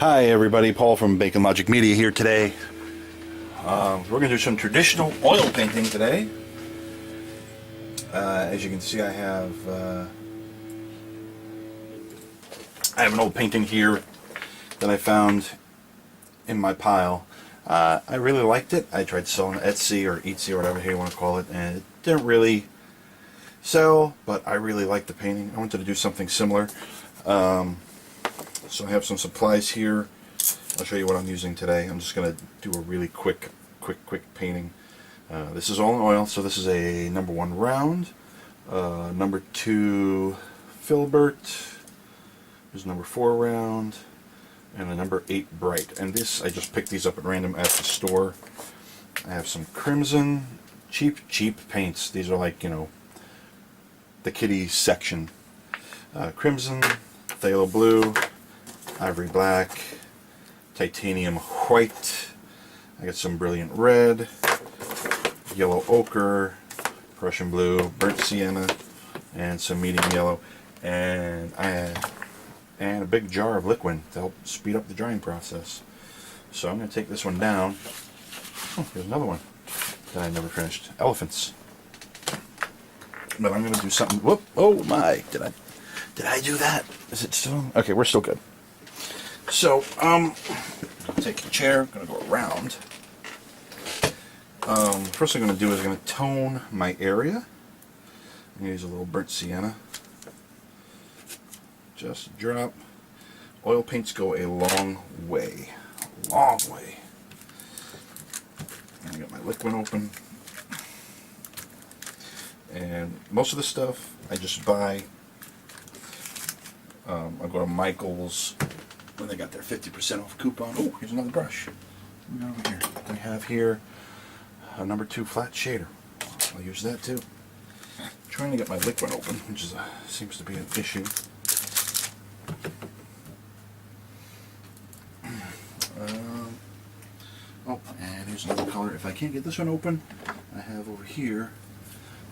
Hi everybody, Paul from Bacon Logic Media here today. We're going to do some traditional oil painting today. As you can see, I have an old painting here that I found in my pile. I really liked it. I tried selling it at Etsy or Etsy or whatever you want to call it, and it didn't really sell, but I really liked the painting. I wanted to do something similar. So I have some supplies here. I'll show you what I'm using today. I'm just going to do a really quick painting. This is all in oil, so this is a number 1 round, number 2 filbert, there's number 4 round, and a number 8 bright. And this, I just picked these up at random at the store. I have some crimson, cheap paints. These are like, you know, the kiddie section. Crimson, phthalo blue, ivory black, titanium white. I got some brilliant red, yellow ochre, Prussian blue, burnt sienna, and some medium yellow, and a big jar of liquid to help speed up the drying process. So I'm going to take this one down. Oh, here's another one that I never finished. Elephants. But I'm going to do something. Whoop! Oh my! Did I do that? Is it still? Okay, we're still good. So, take a chair, I'm going to go around. First thing I'm going to do is I'm going to tone my area. I'm going to use a little burnt sienna. Just drop. Oil paints go a long way. Long way. And I got my liquid open. And most of the stuff I just buy. I go to Michael's when they got their 50% off coupon. Oh, here's another brush. Over here. I have here a number 2 flat shader. I'll use that too. I'm trying to get my liquid open, which is seems to be an issue. Oh, and here's another color. If I can't get this one open, I have over here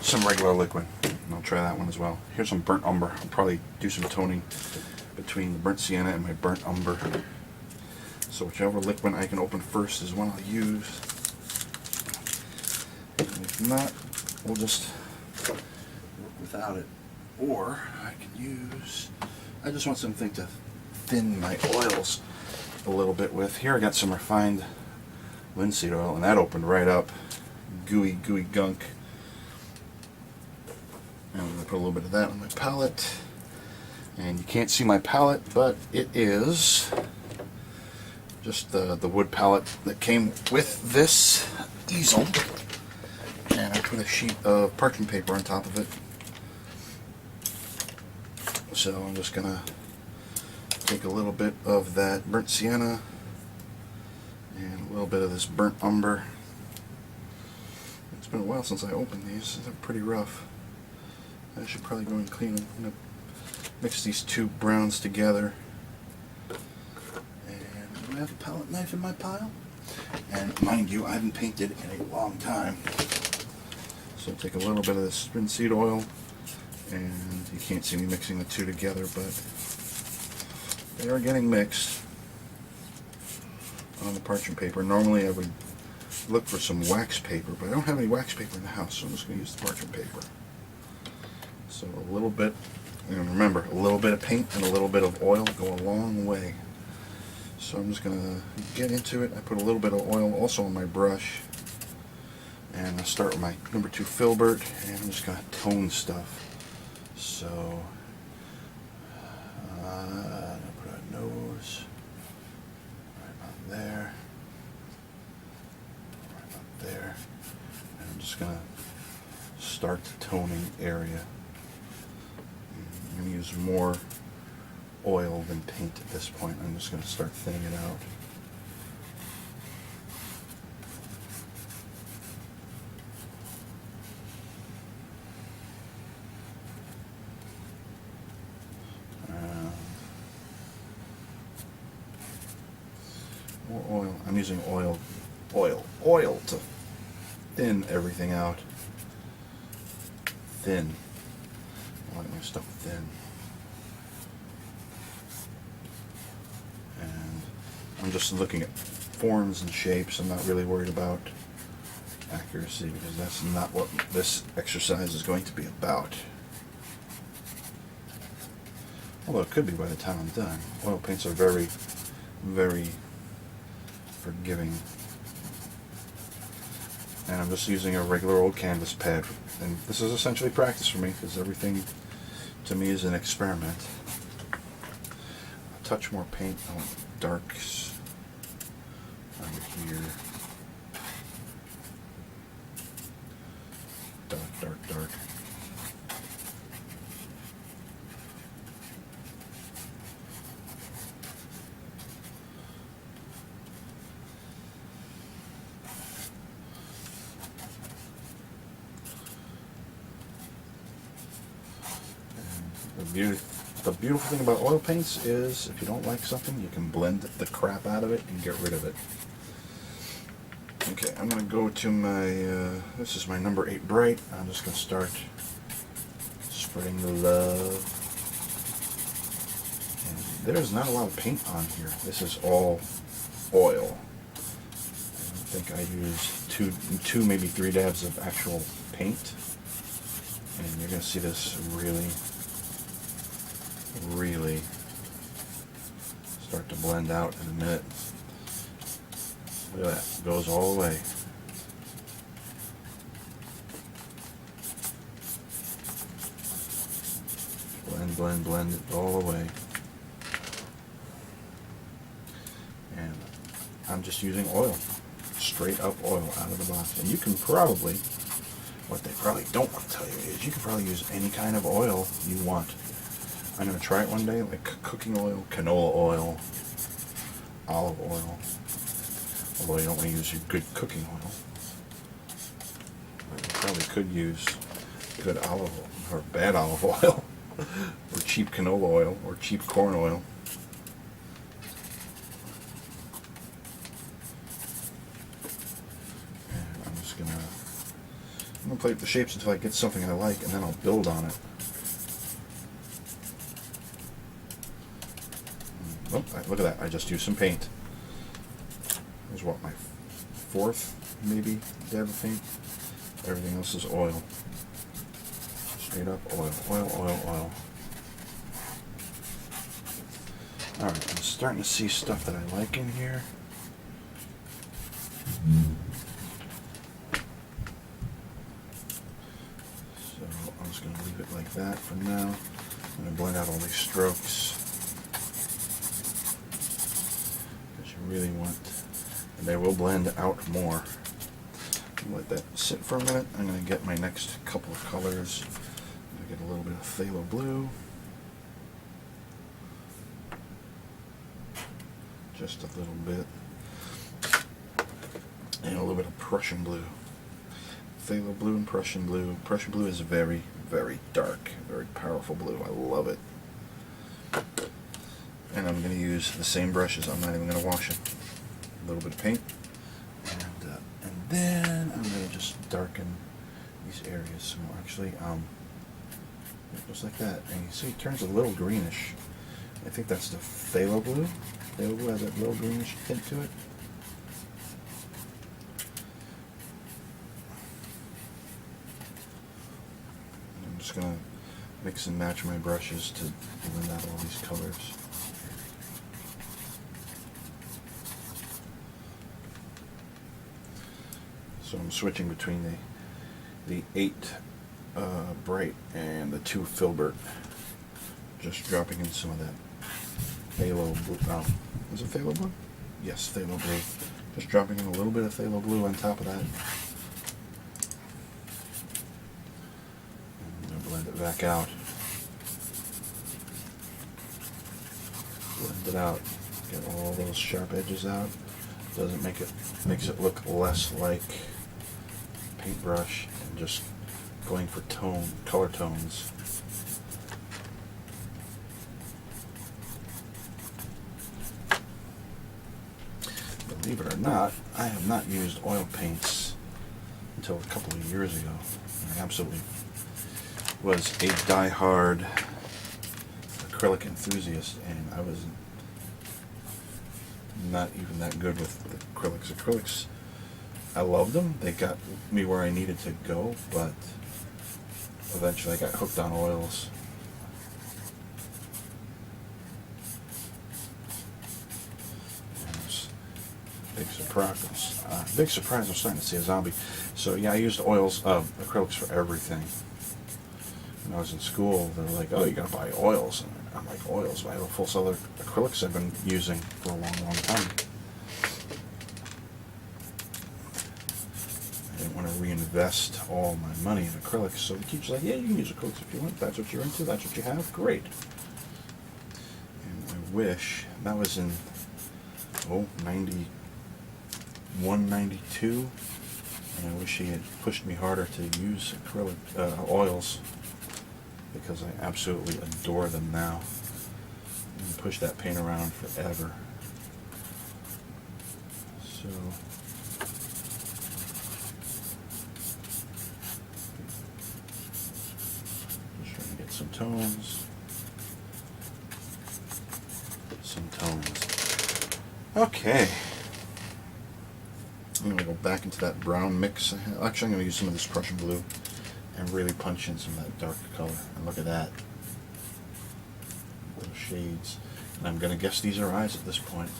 some regular liquid. And I'll try that one as well. Here's some burnt umber. I'll probably do some toning between the burnt sienna and my burnt umber. So whichever liquid I can open first is one I'll use. And if not, we'll just work without it. Or I can use, I just want something to thin my oils a little bit with. Here I got some refined linseed oil, and that opened right up. Gooey gunk. And I'm going to put a little bit of that on my palette. And you can't see my palette, but it is just the wood palette that came with this easel. And I put a sheet of parchment paper on top of it. So I'm just going to take a little bit of that burnt sienna and a little bit of this burnt umber. It's been a while since I opened these. They're pretty rough. I should probably go and clean them. I'm going to mix these two browns together. And I have a palette knife in my pile. And mind you, I haven't painted in a long time. So take a little bit of this linseed oil. And you can't see me mixing the two together, but they are getting mixed on the parchment paper. Normally I would look for some wax paper, but I don't have any wax paper in the house, so I'm just going to use the parchment paper. So a little bit, and remember, a little bit of paint and a little bit of oil go a long way. So I'm just going to get into it. I put a little bit of oil also on my brush. And I'll start with my number 2 filbert, and I'm just going to tone stuff. So, I'm going to put a nose right about there, right about there, and I'm just going to start the toning area. I'm going to use more oil than paint at this point. I'm just going to start thinning it out. More oil. I'm using oil to thin everything out. Thin. I like my stuff thin. And I'm just looking at forms and shapes. I'm not really worried about accuracy because that's not what this exercise is going to be about. Although it could be by the time I'm done. Oil paints are very, very forgiving. And I'm just using a regular old canvas pad. And this is essentially practice for me because everything to me is an experiment. A touch more paint on darks over here. Dark, dark, dark. The beautiful thing about oil paints is if you don't like something, you can blend the crap out of it and get rid of it. Okay, I'm going to go to my, this is my number 8 bright. I'm just going to start spreading the love. And there's not a lot of paint on here. This is all oil. I think I used two, maybe 3 dabs of actual paint. And you're going to see this really start to blend out in a minute. Look at that, it goes all the way. Blend, blend, blend it all the way. And I'm just using oil, straight up oil out of the box. And you can probably, what they probably don't want to tell you is you can probably use any kind of oil you want. I'm going to try it one day, like cooking oil, canola oil, olive oil. Although you don't want to use your good cooking oil. You probably could use good olive oil, or bad olive oil, or cheap canola oil, or cheap corn oil. And I'm just going to play with the shapes until I get something I like, and then I'll build on it. Oh, look at that, I just used some paint. Here's what, my 4th, maybe, dab of paint. Everything else is oil. Straight up oil, oil, oil, oil. Alright, I'm starting to see stuff that I like in here. So I'm just going to leave it like that for now. I'm going to blend out all these strokes. Really want, and they will blend out more. Let that sit for a minute. I'm going to get my next couple of colors. I'm going to get a little bit of phthalo blue, just a little bit, and a little bit of Prussian blue. Phthalo blue and Prussian blue. Prussian blue is very, very dark, very powerful blue. I love it. And I'm going to use the same brushes. I'm not even going to wash it. A little bit of paint. And then I'm going to just darken these areas. So actually, just like that. And you see it turns a little greenish. I think that's the phthalo blue. Phthalo blue has that little greenish tint to it. And I'm just going to mix and match my brushes to blend out all these colors. So I'm switching between the 8 bright and the 2 filbert. Just dropping in some of that phthalo blue. Is it phthalo blue? Yes, phthalo blue. Just dropping in a little bit of phthalo blue on top of that. I'm going to blend it back out. Blend it out. Get all those sharp edges out. Doesn't make it, makes it look less like paintbrush and just going for color tones. Believe it or not, I have not used oil paints until a couple of years ago. I absolutely was a die-hard acrylic enthusiast, and I was not even that good with the acrylics. Acrylics, I loved them. They got me where I needed to go, but eventually I got hooked on oils. Big surprise! Big surprise! I'm starting to see a zombie. So yeah, I used oils, acrylics for everything. When I was in school, they were like, "Oh, you gotta buy oils." And I'm like, "Oils? I have a full set of acrylics I've been using for a long, long time." I didn't want to reinvest all my money in acrylics, so the teacher's like, "Yeah, you can use acrylics if you want. That's what you're into. That's what you have. Great." And I wish that was in 91, 92, and I wish he had pushed me harder to use acrylic oils, because I absolutely adore them now. You can push that paint around forever. So just trying to get some tones. Okay. I'm going to go back into that brown mix. Actually, I'm going to use some of this Prussian blue and really punch in some of that dark color. And look at that. Little shades. And I'm going to guess these are eyes at this point.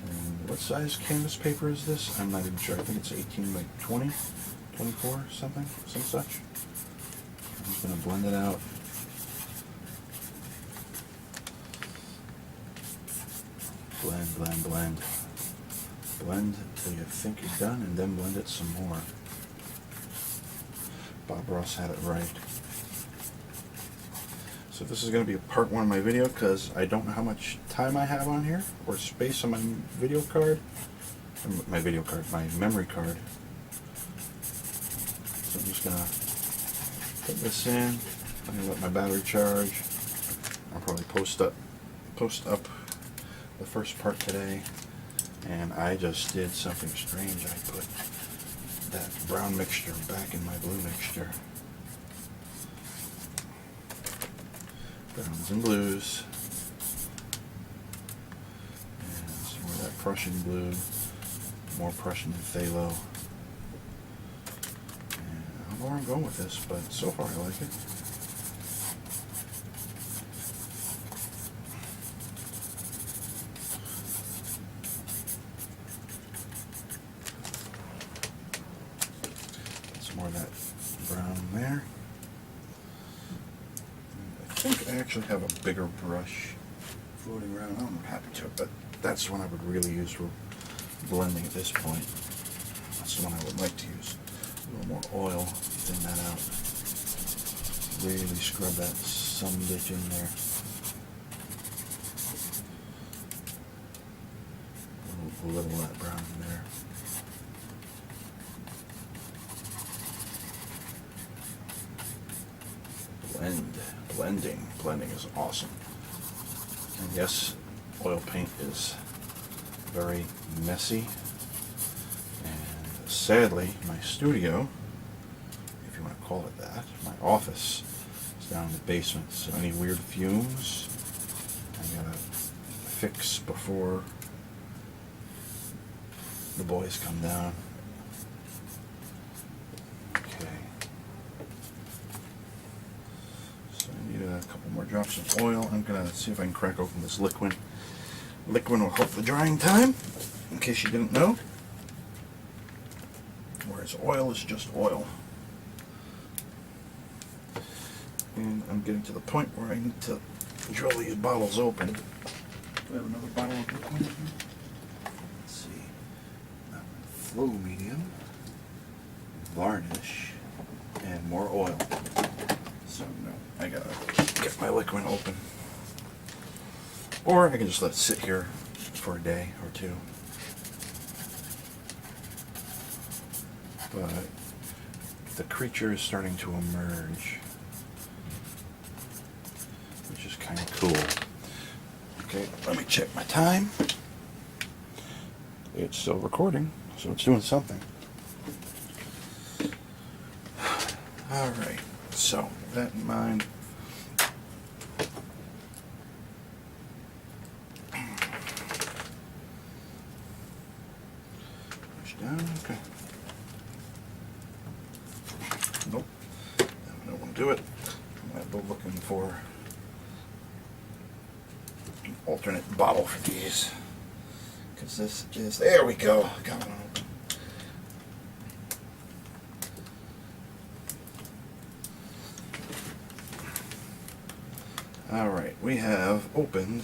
And what size canvas paper is this? I'm not even sure. I think it's 18 by 20, 24, something, some such. I'm just going to blend it out. Blend, blend, blend. Blend till you think you're done, and then blend it some more. Bob Ross had it right. So this is going to be a part one of my video, because I don't know how much time I have on here, or space on my video card. My memory card. So I'm just going to put this in. I'm going to let my battery charge. I'll probably post up the first part today. And I just did something strange. I put that brown mixture back in my blue mixture. Browns and blues. And some more of that Prussian blue. More Prussian and phthalo. And I don't know where I'm going with this, but so far I like it. More of that brown there. I think I actually have a bigger brush floating around. I'm not happy to it, but that's the one I would really use for blending at this point. That's the one I would like to use. A little more oil, thin that out. Really scrub that some bitch in there. A little of that brown in there. Blending is awesome. And yes, oil paint is very messy. And sadly, my studio, if you want to call it that, my office, is down in the basement. So any weird fumes, I gotta fix before the boys come down. A couple more drops of oil. I'm gonna see if I can crack open this liquid. Liquid will help the drying time, in case you didn't know. Whereas oil is just oil. And I'm getting to the point where I need to drill these bottles open. Do we have another bottle of liquid in here? Let's see. Flow medium, varnish, and more oil. So no, I gotta get my liquid open. Or I can just let it sit here for a day or two. But the creature is starting to emerge, which is kind of cool. Okay, let me check my time. It's still recording, so it's doing something. Alright, so with that in mind, do it. I'm going to go looking for an alternate bottle for these. Because this is, there we go. Got one open. Alright, we have opened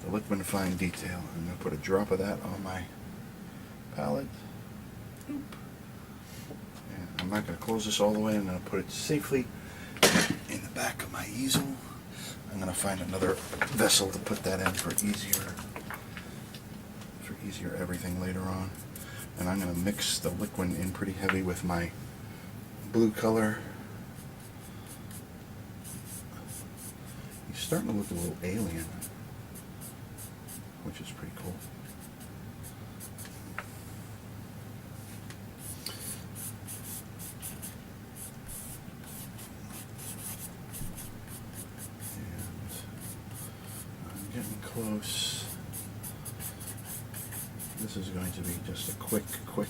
the Liquin Fine Detail. I'm going to put a drop of that on my palette. And I'm not going to close this all the way. I'm going to put it safely in the back of my easel. I'm going to find another vessel to put that in for easier everything later on. And I'm going to mix the Liquin in pretty heavy with my blue color. He's starting to look a little alien, which is pretty cool. Getting close. This is going to be just a quick. Put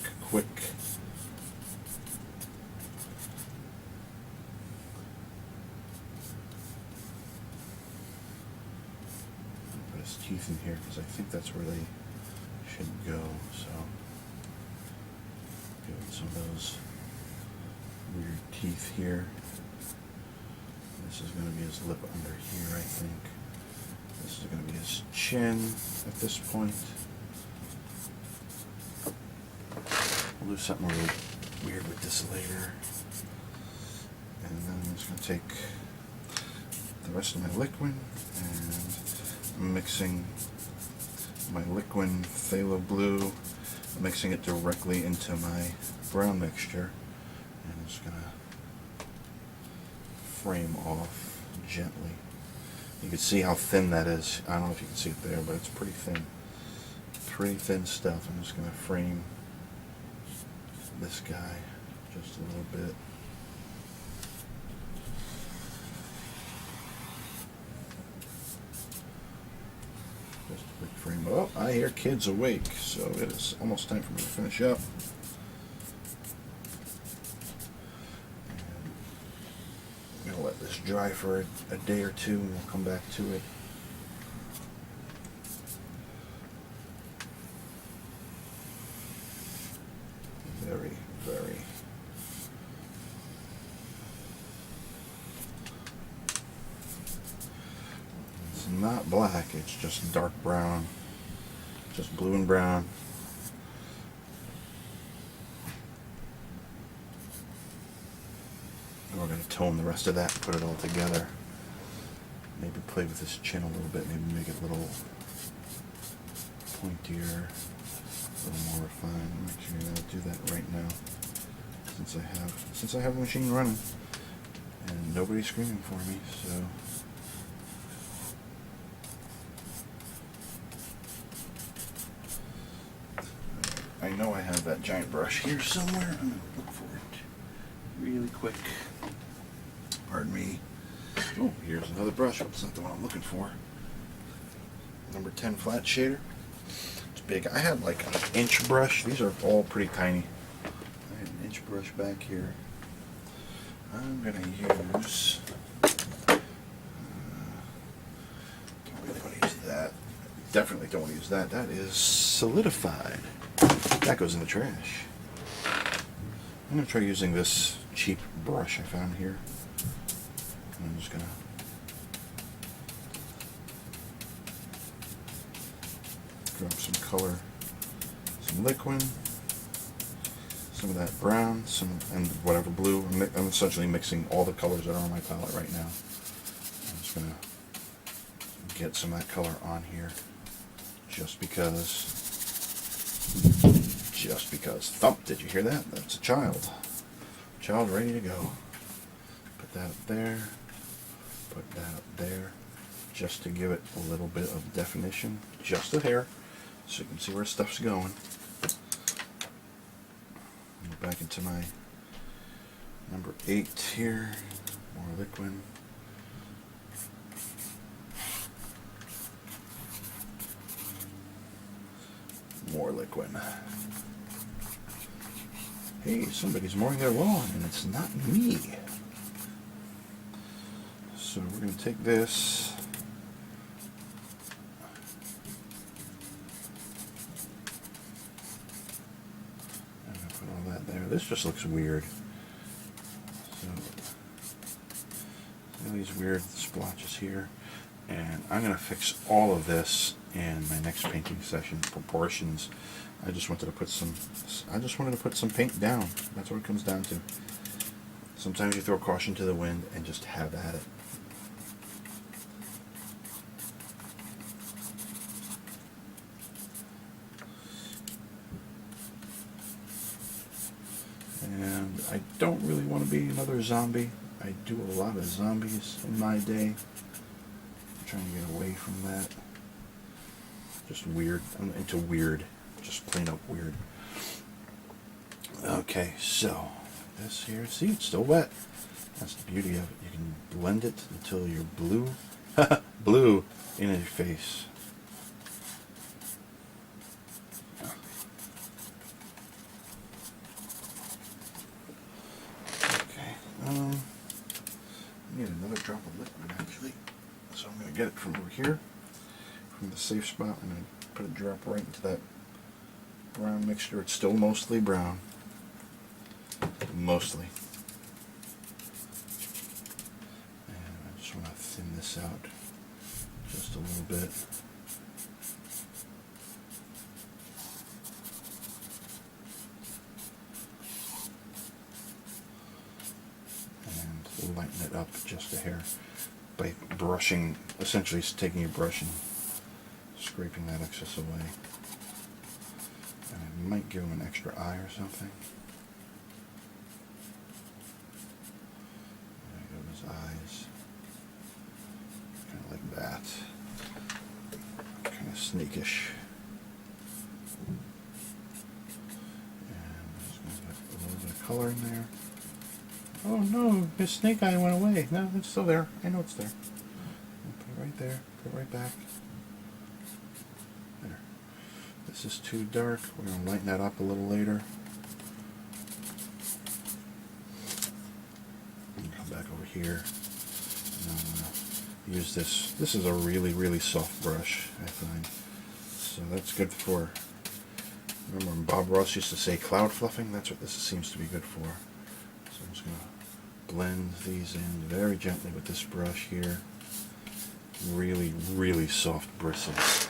his teeth in here because I think that's where they should go. So, give him some of those weird teeth here. This is going to be his lip under here, I think. This is going to be his chin at this point. We'll do something really weird with this later. And then I'm just going to take the rest of my Liquin and I'm mixing my Liquin Phthalo Blue. I'm mixing it directly into my brown mixture. And I'm just going to frame off gently. You can see how thin that is. I don't know if you can see it there, but it's pretty thin. Pretty thin stuff. I'm just going to frame this guy just a little bit. Just a quick frame. Oh, I hear kids awake, so it is almost time for me to finish up. I'm going to let this dry for a day or two and we'll come back to it. Very, very. It's not black, it's just dark brown. Just blue and brown. And we're going to tone the rest of that and put it all together. Maybe play with this chin a little bit, maybe make it a little pointier. A little more refined. I'm actually going to do that right now, since I have the machine running and nobody's screaming for me. So I know I have that giant brush here somewhere. I'm going to look for it really quick. Pardon me. Oh, here's another brush. It's not the one I'm looking for. Number 10 flat shader. Big. I had like an inch brush. These are all pretty tiny. I had an inch brush back here. I'm going to use... don't really want to use that. Definitely don't want to use that. That is solidified. That goes in the trash. I'm going to try using this cheap brush I found here. I'm just going to drop some color, some Liquin, some of that brown, and whatever blue. I'm essentially mixing all the colors that are on my palette right now. I'm just going to get some of that color on here just because. Thump, did you hear that? That's a child. Child ready to go. Put that up there. Put that up there. Just to give it a little bit of definition. Just a hair. So you can see where stuff's going. Go back into my number 8 here. More Liquin. More Liquin. Hey, somebody's mowing their lawn and it's not me. So we're going to take this. I'm going to put all that there. This just looks weird. So, all these weird splotches here. And I'm going to fix all of this in my next painting session. Proportions. I just wanted to put some paint down. That's what it comes down to. Sometimes you throw caution to the wind and just have at it. And I don't really want to be another zombie. I do a lot of zombies in my day. I'm trying to get away from that. Just weird. I'm into weird. Just plain up weird. Okay, so this here, see, it's still wet. That's the beauty of it. You can blend it until you're blue. Blue in your face. Okay, I need another drop of liquid actually. So I'm going to get it from over here, from the safe spot. I'm going to put a drop right into that brown mixture. It's still mostly brown. Mostly. And I just want to thin this out just a little bit. And lighten it up just a hair by brushing, essentially taking your brush and scraping that excess away. And I might give him an extra eye or something. There go his eyes. Kind of like that. Kind of sneakish. And I'm just going to put a little bit of color in there. Oh no, his snake eye went away. No, it's still there. I know it's there. Put it right there. Put it right back. There. This is too dark. We're going to lighten that up a little later. And come back over here. And I'm going to use this. This is a really, really soft brush, I find. So that's good for, remember when Bob Ross used to say cloud fluffing? That's what this seems to be good for. So I'm just going to blend these in very gently with this brush here. Really, really soft bristles.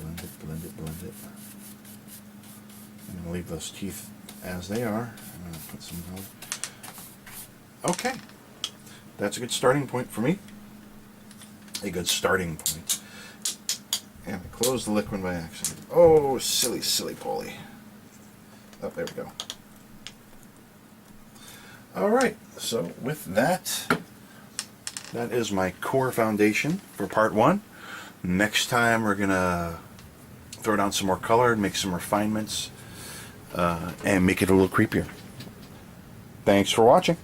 Blend it, blend it, blend it. I'm going to leave those teeth as they are. I'm going to put some color. Okay. That's a good starting point for me. A good starting point. And I closed the liquid by accident. Oh, silly, silly Polly. Oh, there we go. Alright, so with that, that is my core foundation for part 1. Next time we're going to throw down some more color, make some refinements, and make it a little creepier. Thanks for watching.